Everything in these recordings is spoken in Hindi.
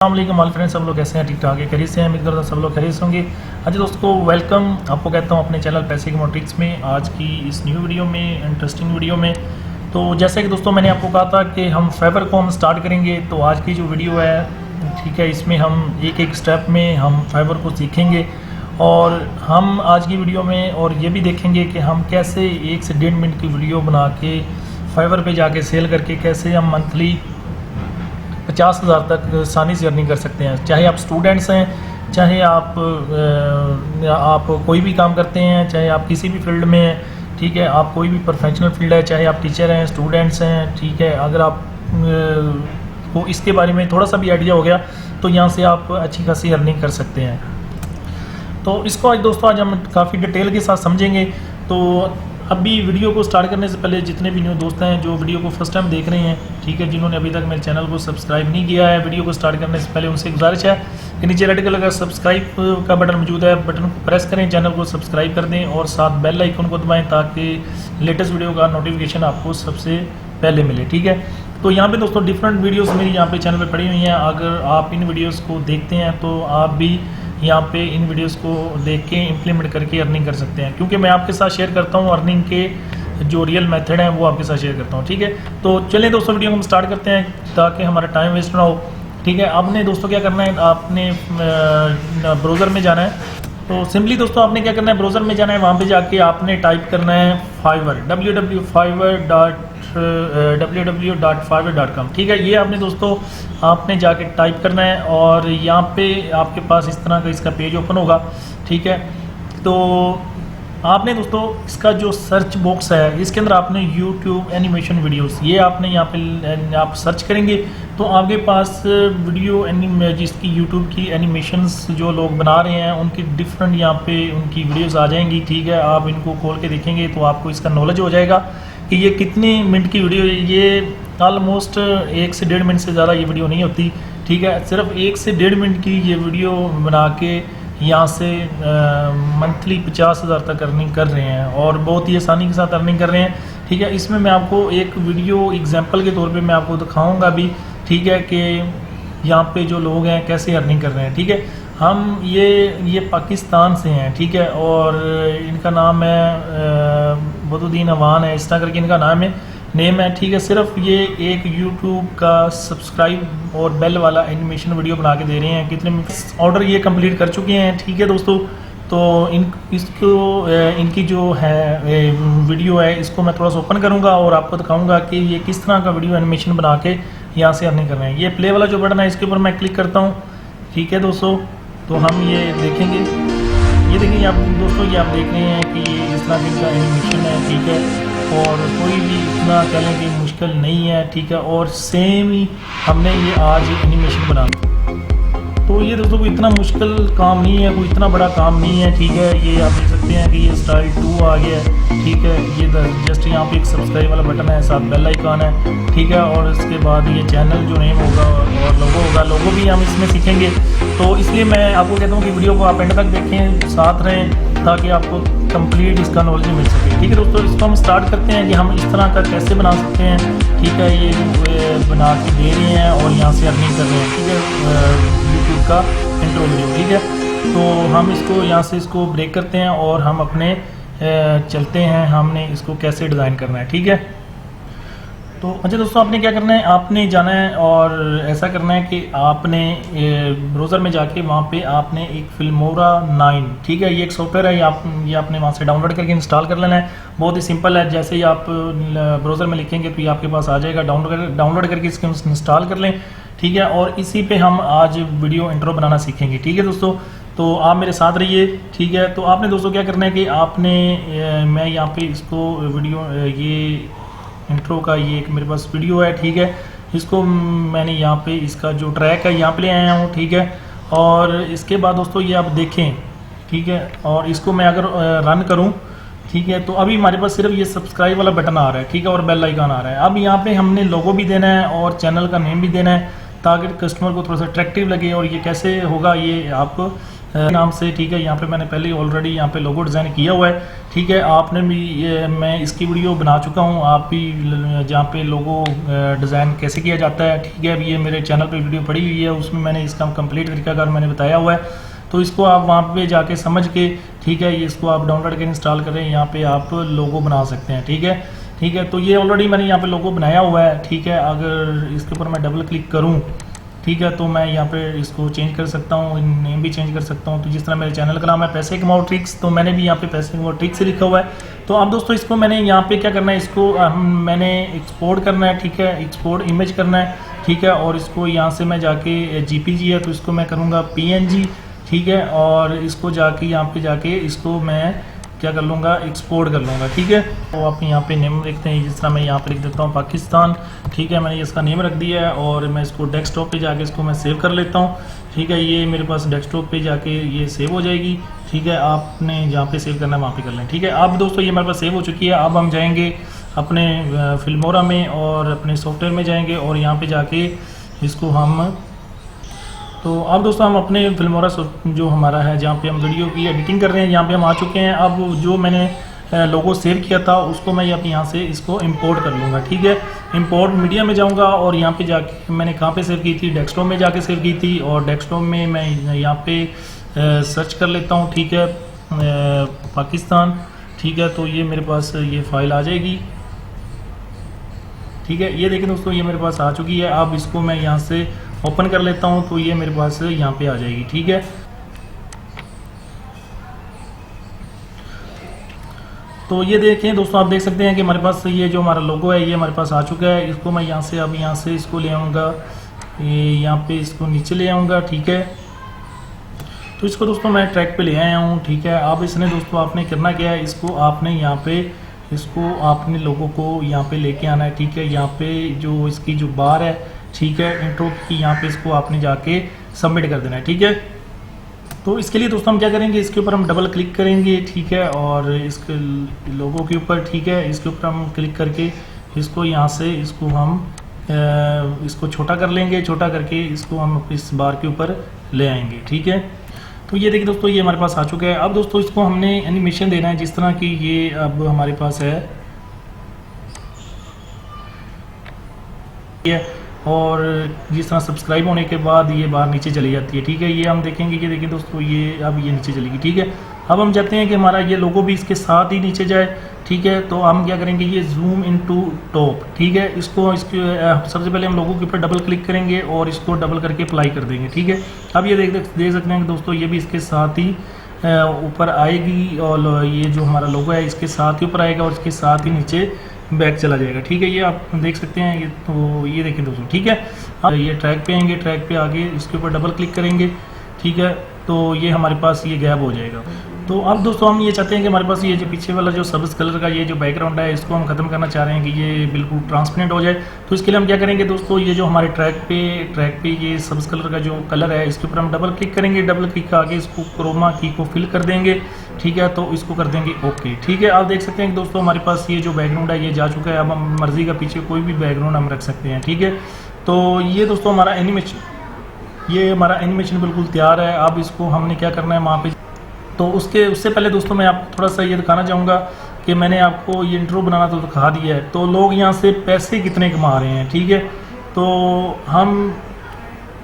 अस्सलाम वालेकुम फ्रेंड्स, सब लोग कैसे हैं? ठीक ठाक है, खैरियत से हैं? उम्मीद करता हूं सब लोग खैरियत से होंगे। अच्छा दोस्तों, वेलकम आपको कहता हूं अपने चैनल पैसे की मोट्रिक्स में, आज की इस न्यू वीडियो में, इंटरेस्टिंग वीडियो में। तो जैसे कि दोस्तों मैंने आपको कहा था कि हम फाइवर को हम स्टार्ट करेंगे, तो आज की जो वीडियो है ठीक है, इसमें हम एक एक स्टेप में हम फाइवर को सीखेंगे और हम आज की वीडियो में और ये भी देखेंगे कि हम कैसे 1 से 1.5 मिनट की वीडियो बना के फाइवर पे जाके सेल करके कैसे हम मंथली 50,000 तक आसानी से अर्निंग कर सकते हैं। चाहे आप स्टूडेंट्स हैं, चाहे आप कोई भी काम करते हैं, चाहे आप किसी भी फील्ड में हैं, ठीक है, आप कोई भी प्रोफेशनल फील्ड है, चाहे आप टीचर हैं, स्टूडेंट्स हैं, ठीक है, अगर आप को इसके बारे में थोड़ा सा भी आइडिया हो गया तो यहाँ से आप अच्छी खासी अर्निंग कर सकते हैं। तो इसको आज दोस्तों आज हम काफ़ी डिटेल के साथ समझेंगे। तो अभी वीडियो को स्टार्ट करने से पहले जितने भी न्यू दोस्त हैं जो वीडियो को फर्स्ट टाइम देख रहे हैं, ठीक है, जिन्होंने अभी तक मेरे चैनल को सब्सक्राइब नहीं किया है, वीडियो को स्टार्ट करने से पहले उनसे गुजारिश है कि नीचे रेड कलर का सब्सक्राइब का बटन मौजूद है, बटन को प्रेस करें, चैनल को सब्सक्राइब कर दें और साथ बेल आइकन को दबाएं ताकि लेटेस्ट वीडियो का नोटिफिकेशन आपको सबसे पहले मिले, ठीक है। तो यहाँ पे दोस्तों डिफरेंट वीडियोस मेरी यहाँ पे चैनल पे पड़ी हुई हैं, अगर आप इन वीडियोस को देखते हैं तो आप भी यहाँ पे इन वीडियोस को देख के इम्प्लीमेंट करके अर्निंग कर सकते हैं, क्योंकि मैं आपके साथ शेयर करता हूँ अर्निंग के जो रियल मेथड हैं वो आपके साथ शेयर करता हूँ, ठीक है। तो चलिए दोस्तों वीडियो को हम स्टार्ट करते हैं ताकि हमारा टाइम वेस्ट ना हो, ठीक है। आपने दोस्तों क्या करना है, आपने ब्राउज़र में जाना है। तो सिंपली दोस्तों आपने क्या करना है, ब्राउज़र में जाना है, वहाँ पे जाके आपने टाइप करना है फाइवर, www.fiverr.com, ठीक है। ये आपने दोस्तों आपने जाके टाइप करना है और यहाँ पे आपके पास इस तरह का इसका पेज ओपन होगा, ठीक है। तो आपने दोस्तों इसका जो सर्च बॉक्स है इसके अंदर आपने YouTube एनिमेशन वीडियोस, ये आपने यहाँ पे आप सर्च करेंगे तो आपके पास वीडियो जिसकी YouTube की एनिमेशंस जो लोग बना रहे हैं उनकी डिफरेंट यहाँ पे उनकी वीडियोस आ जाएंगी, ठीक है। आप इनको खोल के देखेंगे तो आपको इसका नॉलेज हो जाएगा कि ये कितने मिनट की वीडियो है। ये ऑलमोस्ट 1 से 1.5 मिनट से ज़्यादा ये वीडियो नहीं होती, ठीक है। सिर्फ 1 से 1.5 मिनट की ये वीडियो बना के यहाँ से मंथली 50,000 तक अर्निंग कर रहे हैं और बहुत ही आसानी के साथ अर्निंग कर रहे हैं, ठीक है। इसमें मैं आपको एक वीडियो एग्जांपल के तौर पे मैं आपको दिखाऊंगा भी, ठीक है, कि यहाँ पे जो लोग हैं कैसे अर्निंग कर रहे हैं, ठीक है। हम ये पाकिस्तान से हैं, ठीक है, और इनका नाम है बदुद्दीन अवान है, इस तरह करके इनका नेम है, ठीक है। सिर्फ ये एक YouTube का सब्सक्राइब और बेल वाला एनिमेशन वीडियो बना के दे रहे हैं। कितने ऑर्डर ये कंप्लीट कर चुके हैं, ठीक है दोस्तों। तो इनकी जो है वीडियो है इसको मैं थोड़ा सा ओपन करूंगा और आपको दिखाऊंगा कि ये किस तरह का वीडियो एनिमेशन बना के यहाँ से अर्निंग कर रहे हैं। ये प्ले वाला जो बटन है इसके ऊपर मैं क्लिक करता हूँ, ठीक है दोस्तों। तो हम ये देखेंगे, ये देखिए आप दोस्तों, ये आप देख रहे हैं कि ये इस तरह का एनिमेशन है, ठीक है, और कोई भी इतना कह लें कि मुश्किल नहीं है, ठीक है। और सेम ही हमने ये आज एनिमेशन बना, तो ये दोस्तों कोई इतना मुश्किल काम नहीं है, कोई इतना बड़ा काम नहीं है, ठीक है। ये आप देख सकते हैं कि ये स्टाइल 2 आ गया है, ठीक है। ये जस्ट यहाँ पे एक सब्सक्राइब वाला बटन है, साथ बेल आइकन है, ठीक है। और इसके बाद ये चैनल जो नेम होगा और लोगो होगा, लोगो भी हम इसमें सीखेंगे। तो इसलिए मैं आपको कहता हूँ कि वीडियो को आप एंड तक देखें, साथ रहें, ताकि आपको कंप्लीट इसका नॉलेज मिल सके, ठीक है दोस्तों। इसको हम स्टार्ट करते हैं कि हम इस तरह का कैसे बना सकते हैं, ठीक है। ये बना के दे रहे हैं और यहाँ से अर्निंग कर रहे हैं, ठीक है, यूट्यूब का इंट्रो वीडियो, ठीक है। तो हम इसको यहाँ से इसको ब्रेक करते हैं और हम अपने चलते हैं, हमने इसको कैसे डिज़ाइन करना है, ठीक है। तो अच्छा दोस्तों, आपने क्या करना है, आपने जाना है और ऐसा करना है कि आपने ब्राउज़र में जाके वहाँ पे आपने एक फिल्मोरा 9, ठीक है, ये एक सॉफ्टवेयर है, ये आपने वहाँ से डाउनलोड करके इंस्टॉल कर लेना है। बहुत ही सिंपल है, जैसे ही आप ब्राउज़र में लिखेंगे तो ये आपके पास आ जाएगा, डाउनलोड करके इसको इंस्टॉल कर लें, ठीक है। और इसी पे हम आज वीडियो इंट्रो बनाना सीखेंगे, ठीक है दोस्तों। तो आप मेरे साथ रहिए, ठीक है। तो आपने दोस्तों क्या करना है कि आपने मैं यहाँ पे इसको वीडियो ये इंट्रो का ये एक मेरे पास वीडियो है, ठीक है। इसको मैंने यहाँ पे इसका जो ट्रैक है यहाँ पे ले आया हूँ, ठीक है। और इसके बाद दोस्तों ये आप देखें, ठीक है, और इसको मैं अगर रन करूँ, ठीक है, तो अभी हमारे पास सिर्फ ये सब्सक्राइब वाला बटन आ रहा है, ठीक है, और बेल आइकन आ रहा है। अब यहाँ पे हमने लोगो भी देना है और चैनल का नेम भी देना है, ताकि कस्टमर को थोड़ा सा अट्रैक्टिव लगे। और ये कैसे होगा ये आप नाम से, ठीक है, यहाँ पे मैंने पहले ऑलरेडी यहाँ पे लोगो डिज़ाइन किया हुआ है, ठीक है। आपने भी मैं इसकी वीडियो बना चुका हूँ, आप भी जहाँ पे लोगो डिज़ाइन कैसे किया जाता है, ठीक है, ये मेरे चैनल पे वीडियो पड़ी हुई है, उसमें मैंने इसका कंप्लीट तरीकाकार मैंने बताया हुआ है। तो इसको आप वहाँ पे जाके समझ के, ठीक है, ये इसको आप डाउनलोड करके इंस्टॉल करें, यहाँ पे आप लोगो बना सकते हैं, ठीक है, ठीक है। तो ये ऑलरेडी मैंने यहाँ पे लोगो बनाया हुआ है, ठीक है। अगर इसके ऊपर मैं डबल क्लिक करूँ, ठीक है, तो मैं यहाँ पे इसको चेंज कर सकता हूँ, नेम भी चेंज कर सकता हूँ। तो जिस तरह मेरे चैनल का नाम है पैसे कमाओ ट्रिक्स, तो मैंने भी यहाँ पे पैसे कमाओ ट्रिक्स से लिखा हुआ है। तो अब दोस्तों इसको मैंने यहाँ पे क्या करना है, इसको मैंने एक्सपोर्ट करना है, ठीक है, एक्सपोर्ट इमेज करना है, ठीक है। और इसको यहाँ से मैं जाके जीपीजी है तो इसको मैं करूँगा पीएनजी, ठीक है। और इसको जाके यहाँ पे जाके इसको मैं क्या कर लूँगा, एक्सपोर्ट कर लूँगा, ठीक है। तो आप यहाँ पे नेम लिखते हैं, जिस तरह मैं यहाँ पे लिख देता हूँ पाकिस्तान, ठीक है। मैंने इसका नेम रख दिया है और मैं इसको डेस्कटॉप पे जाके इसको मैं सेव कर लेता हूँ, ठीक है। ये मेरे पास डेस्कटॉप पे जाके ये सेव हो जाएगी, ठीक है। आपने जहाँ पे सेव करना है वहाँ पे कर लें, ठीक है। अब दोस्तों ये मेरे पास सेव हो चुकी है। अब हम जाएंगे अपने फिल्मोरा में और अपने सॉफ्टवेयर में जाएंगे और यहाँ पे जाके इसको हम, तो अब दोस्तों हम अपने फिल्मोरा जो हमारा है जहाँ पे हम वीडियो की एडिटिंग कर रहे हैं, यहाँ पे हम आ चुके हैं। अब जो मैंने लोगो सेव किया था उसको मैं यहाँ से इसको इंपोर्ट कर लूँगा, ठीक है। इंपोर्ट मीडिया में जाऊँगा और यहाँ पे जाके मैंने कहाँ पे सेव की थी, डेस्कटॉप में जाके सेव की थी। और डेस्कटॉप में मैं यहाँ पे सर्च कर लेता हूँ, ठीक है, पाकिस्तान, ठीक है। तो ये मेरे पास ये फाइल आ जाएगी, ठीक है। ये देखिए दोस्तों ये मेरे पास आ चुकी है। अब इसको मैं यहाँ से ओपन कर लेता हूँ तो ये मेरे पास यहाँ पे आ जाएगी, ठीक है। तो ये देखें दोस्तों, आप देख सकते हैं कि हमारे पास ये जो हमारा लोगो है ये हमारे पास आ चुका है। इसको मैं यहाँ से अब यहाँ से इसको ले आऊँगा, ये यहाँ पे इसको नीचे ले आऊँगा, ठीक है। तो इसको दोस्तों मैं ट्रैक पे ले आया हूँ, ठीक है। अब इसने दोस्तों आपने करना क्या है, इसको आपने यहाँ पे इसको आपने लोगों को यहाँ पे लेके आना है, ठीक है। यहाँ पे जो इसकी जो बार है, ठीक है, इंट्रो की, यहाँ पे इसको आपने जाके सबमिट कर देना है, ठीक है। तो इसके लिए दोस्तों हम क्या करेंगे, इसके ऊपर हम डबल क्लिक करेंगे, ठीक है। और इसके लोगों के ऊपर, ठीक है, इसके ऊपर हम क्लिक करके इसको यहाँ से इसको हम इसको छोटा कर लेंगे, छोटा करके इसको हम इस बार के ऊपर ले आएंगे, ठीक है। तो ये देखिए दोस्तों ये हमारे पास आ चुका है। अब दोस्तों इसको हमने एनिमेशन देना है, जिस तरह की ये अब हमारे पास है, और जिस तरह सब्सक्राइब होने के बाद ये बाहर नीचे चली जाती है, ठीक है। ये हम देखेंगे कि देखिए दोस्तों ये अब ये नीचे चलेगी, ठीक है। अब हम चाहते हैं कि हमारा ये लोगो भी इसके साथ ही नीचे जाए, ठीक है। तो हम क्या करेंगे, ये जूम इनटू टॉप, ठीक है। इसको सबसे पहले हम लोगों के ऊपर डबल क्लिक करेंगे और इसको डबल करके अप्लाई कर देंगे, ठीक है। अब ये देख सकते हैं कि दोस्तों ये भी इसके साथ ही ऊपर आएगी और ये जो हमारा लोगो है इसके साथ ही ऊपर आएगा और इसके साथ ही नीचे बैक चला जाएगा, ठीक है। ये आप देख सकते हैं। ये तो ये देखिए दोस्तों, ठीक है। अब ये ट्रैक पे आएंगे, ट्रैक पे आगे इसके ऊपर डबल क्लिक करेंगे, ठीक है। तो ये हमारे पास ये गैप हो जाएगा। तो अब दोस्तों हम ये चाहते हैं कि हमारे पास ये जो पीछे वाला जो सब्ज़ कलर का ये जो बैकग्राउंड है इसको हम ख़त्म करना चाह रहे हैं कि ये बिल्कुल ट्रांसपेरेंट हो जाए। तो इसके लिए हम क्या करेंगे दोस्तों, ये जो हमारे ट्रैक पे ये सब्ज़ कलर का जो कलर है इसके ऊपर हम डबल क्लिक करेंगे, डबल क्लिक आगे इसको क्रोमा की को फिल कर देंगे, ठीक है। तो इसको कर देंगे ओके, ठीक है। आप देख सकते हैं कि दोस्तों हमारे पास ये जो बैकग्राउंड है ये जा चुका है। अब हम मर्ज़ी का पीछे कोई भी बैकग्राउंड हम रख सकते हैं, ठीक है। तो ये दोस्तों हमारा एनिमेशन बिल्कुल तैयार है। अब इसको हमने क्या करना है वहाँ पे, तो उससे पहले दोस्तों मैं आपको थोड़ा सा ये दिखाना चाहूँगा कि मैंने आपको ये इंट्रो बनाना तो दिखा दिया है, तो लोग यहाँ से पैसे कितने कमा रहे हैं, ठीक है। तो हम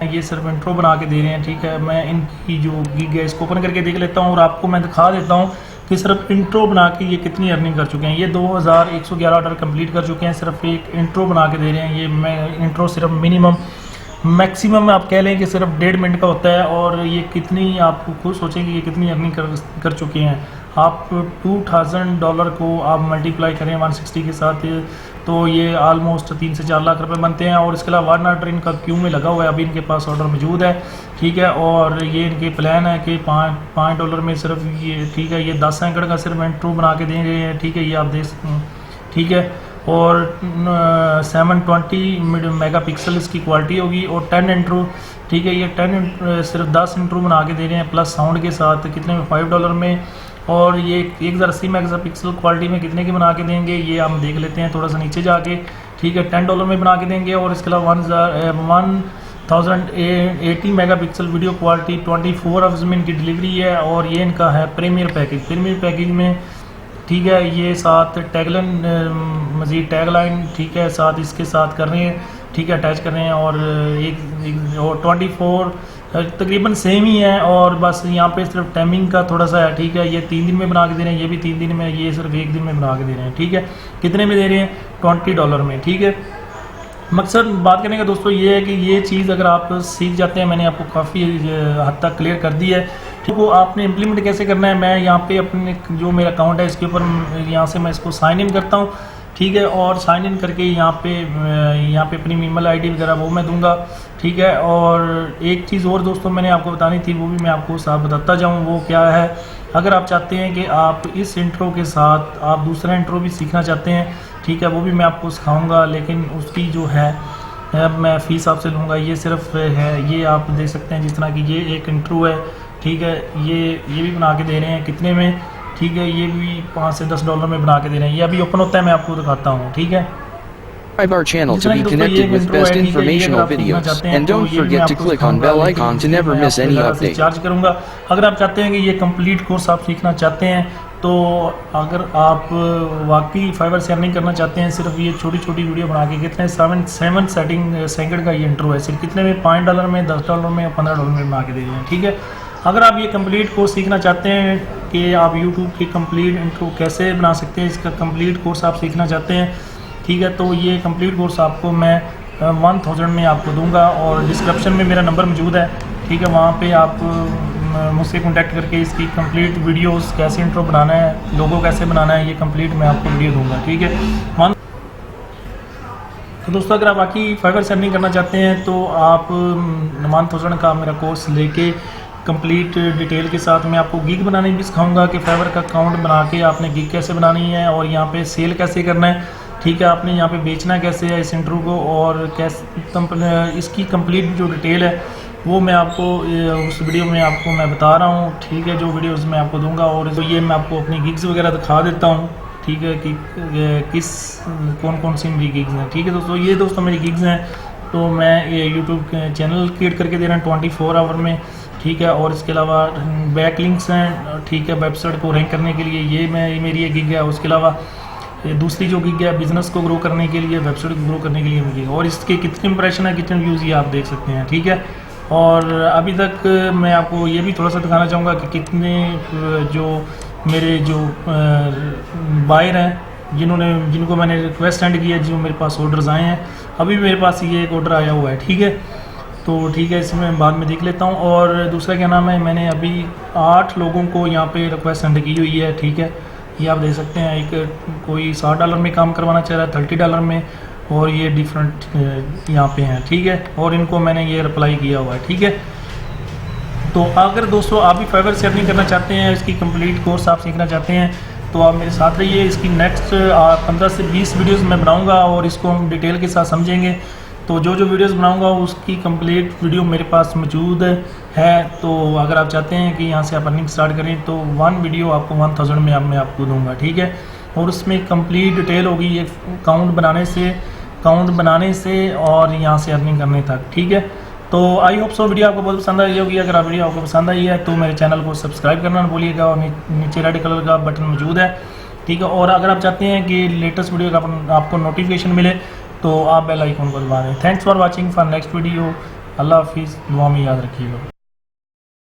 ये सिर्फ इंट्रो बना के दे रहे हैं, ठीक है। मैं इनकी जो गिग है इसको ओपन करके देख लेता हूँ और आपको मैं दिखा देता हूँ कि सिर्फ इंट्रो बना के ये कितनी अर्निंग कर चुके हैं। ये 2111 ऑर्डर कंप्लीट कर चुके हैं, सिर्फ एक इंट्रो बना के दे रहे हैं। ये मैं इंट्रो सिर्फ मैक्सिमम आप कह लें कि सिर्फ 1.5 मिनट का होता है और ये कितनी, आप खुद सोचेंगे ये कितनी अर्निंग कर चुके हैं। आप $2000 को आप मल्टीप्लाई करें 160 के साथ तो ये आलमोस्ट 3 से 4 लाख रुपए बनते हैं। और इसके अलावा 1 ऑर्डर इनका क्यू में लगा हुआ है, अभी इनके पास ऑर्डर मौजूद है, ठीक है। और ये इनके प्लान है कि $5 में सिर्फ ये, ठीक है, ये 10 सेकंड का सिर्फ इंट्रो बना के दे रहे हैं, ठीक है। ये आप देख, ठीक है। और 720 मेगापिक्सल इसकी क्वालिटी होगी और 10 इंट्रो, ठीक है। ये 10 सिर्फ 10 इंट्रो बना के दे रहे हैं प्लस साउंड के साथ, कितने में $5 में। और ये 1080 मेगापिक्सल क्वालिटी में कितने की बना के देंगे ये हम देख लेते हैं थोड़ा सा नीचे जाके, ठीक है। $10 में बना के देंगे। और इसके अलावा 1080 मेगापिक्सल वीडियो क्वालिटी, 24 आवर्स में इनकी डिलीवरी है। और ये इनका है प्रीमियर पैकेज में, ठीक है। ये साथ टैगलाइन, मज़ीद टैगलाइन, ठीक है, साथ इसके साथ कर रहे हैं, ठीक है, अटैच कर रहे हैं। और एक और 24 तकरीबन सेम ही है, और बस यहाँ पे सिर्फ टाइमिंग का थोड़ा सा है, ठीक है। ये 3 दिन में बना के दे रहे हैं, ये भी 3 दिन में, ये सिर्फ 1 दिन में बना के दे रहे हैं, ठीक है। कितने में दे रहे हैं? $20 में, ठीक है। मकसद बात करने का दोस्तों ये है कि ये चीज़ अगर आप सीख जाते हैं, मैंने आपको काफ़ी हद तक क्लियर कर दी है, ठीक है। आपने इम्प्लीमेंट कैसे करना है, मैं यहाँ पे अपने जो मेरा अकाउंट है इसके ऊपर यहाँ से मैं इसको साइन इन करता हूँ, ठीक है। और साइन इन करके यहाँ पे अपनी ईमेल आईडी वगैरह वो मैं दूंगा, ठीक है। और एक चीज़ और दोस्तों मैंने आपको बतानी थी, वो भी मैं आपको साथ बताता जाऊँ। वो क्या है, अगर आप चाहते हैं कि आप इस इंट्रो के साथ आप दूसरा इंट्रो भी सीखना चाहते हैं, ठीक है, वो भी मैं आपको सिखाऊंगा। लेकिन उसकी जो है मैं फ़ीस आपसे लूँगा। ये सिर्फ है, ये आप देख सकते हैं जिस तरह की ये एक इंट्रो है, ठीक है। ये भी बना के दे रहे हैं, कितने में, ठीक है। ये भी $5 से $10 में बना के दे रहे हैं। ये अभी ओपन होता है, मैं आपको दिखाता हूँ, ठीक है। Subscribe our channel to be connected with best informational videos, and don't forget to click on bell icon to never miss any update. Charge करूँगा। अगर आप चाहते हैं कि ये कंप्लीट कोर्स आप सीखना चाहते हैं, तो अगर आप वाकई फाइवर से अर्निंग करना चाहते हैं, सिर्फ ये छोटी छोटी वीडियो बना के, कितने 7 सेकंड का ये इंट्रो है, सिर्फ कितने में, $5 में, $10 में, $15 में बना के दे रहे हैं, ठीक है। अगर आप ये कंप्लीट कोर्स सीखना चाहते हैं कि आप यूट्यूब की कंप्लीट इंट्रो कैसे बना सकते हैं, इसका कंप्लीट कोर्स आप सीखना चाहते हैं, ठीक है, तो ये कंप्लीट कोर्स आपको मैं 1000 में आपको दूंगा। और डिस्क्रिप्शन में मेरा नंबर मौजूद है, ठीक है। वहाँ पे आप मुझसे कांटेक्ट करके इसकी कंप्लीट वीडियोस, कैसे इंट्रो बनाना है, लोगो कैसे बनाना है, ये कंप्लीट मैं आपको वीडियो दूंगा, ठीक है। तो दोस्तों अगर आप बाकी फाइवर से अर्निंग करना चाहते हैं, तो आप 1000 का मेरा कोर्स लेके कंप्लीट डिटेल के साथ मैं आपको गिग बनाने भी सिखाऊंगा कि फाइवर का अकाउंट बना के आपने गिग कैसे बनानी है, और यहाँ पे सेल कैसे करना है, ठीक है। आपने यहाँ पे बेचना कैसे है इस इंट्रो को, और कैसे इसकी कंप्लीट जो डिटेल है वो मैं आपको उस वीडियो में आपको मैं बता रहा हूँ, ठीक है, जो वीडियोस मैं आपको दूंगा। और तो ये मैं आपको अपनी गिग्स वगैरह दिखा देता हूँ, ठीक है, कि किस कौन सी मेरी गिग्स हैं, ठीक है दोस्तों। ये दोस्तों मेरी गिग्स हैं, तो मैं ये यूट्यूब चैनल क्रिएट करके दे रहा हूँ 24 आवर में, ठीक है। और इसके अलावा बैक लिंक्स हैं, ठीक है, वेबसाइट को रैंक करने के लिए, ये मेरी ये गिग है। उसके अलावा दूसरी जो गिग है बिज़नेस को ग्रो करने के लिए, वेबसाइट को ग्रो करने के लिए मुझे, और इसके कितने इंप्रेशन है, कितने व्यूज़, ये आप देख सकते हैं, ठीक है। और अभी तक मैं आपको ये भी थोड़ा सा दिखाना चाहूँगा कि कितने जो मेरे जो बायर हैं, जिनको मैंने रिक्वेस्ट सेंड किया, जो मेरे पास ऑर्डर्स आए हैं, अभी मेरे पास ये एक ऑर्डर आया हुआ है, ठीक है। तो ठीक है, इसमें बाद में देख लेता हूँ। और दूसरा क्या नाम है, मैंने अभी 8 लोगों को यहाँ पे रिक्वेस्ट सेंड की हुई है, ठीक है। ये आप देख सकते हैं, एक कोई $60 में काम करवाना चाह रहा है, $30 में, और ये डिफरेंट यहाँ पे हैं, ठीक है। और इनको मैंने ये रिप्लाई किया हुआ है, ठीक है। तो अगर दोस्तों आप भी फाइवर से अर्निंग करना चाहते हैं, इसकी कंप्लीट कोर्स आप सीखना चाहते हैं, तो आप मेरे साथ रहिए। इसकी नेक्स्ट 15 से 20 वीडियोस मैं बनाऊंगा, और इसको हम डिटेल के साथ समझेंगे। तो जो वीडियोस बनाऊंगा उसकी कंप्लीट वीडियो मेरे पास मौजूद है। तो अगर आप चाहते हैं कि यहाँ से आप अर्निंग स्टार्ट करें, तो 1 वीडियो आपको 1000 में मैं आपको दूंगा, ठीक है। और उसमें कंप्लीट डिटेल होगी, ये अकाउंट बनाने से और यहाँ से अर्निंग करने तक, ठीक है। तो आई होप सो वीडियो आपको बहुत पसंद आई होगी। अगर आप वीडियो आपको पसंद आई है, तो मेरे चैनल को सब्सक्राइब करना ना भूलिएगा, और नीचे रेड कलर का बटन मौजूद है, ठीक है। और अगर आप चाहते हैं कि लेटेस्ट वीडियो का आपको नोटिफिकेशन मिले, तो आप बेल आइकन को दबा दें। Thanks for watching for next video. अल्लाह हाफिज़, दुआ में याद रखिएगा।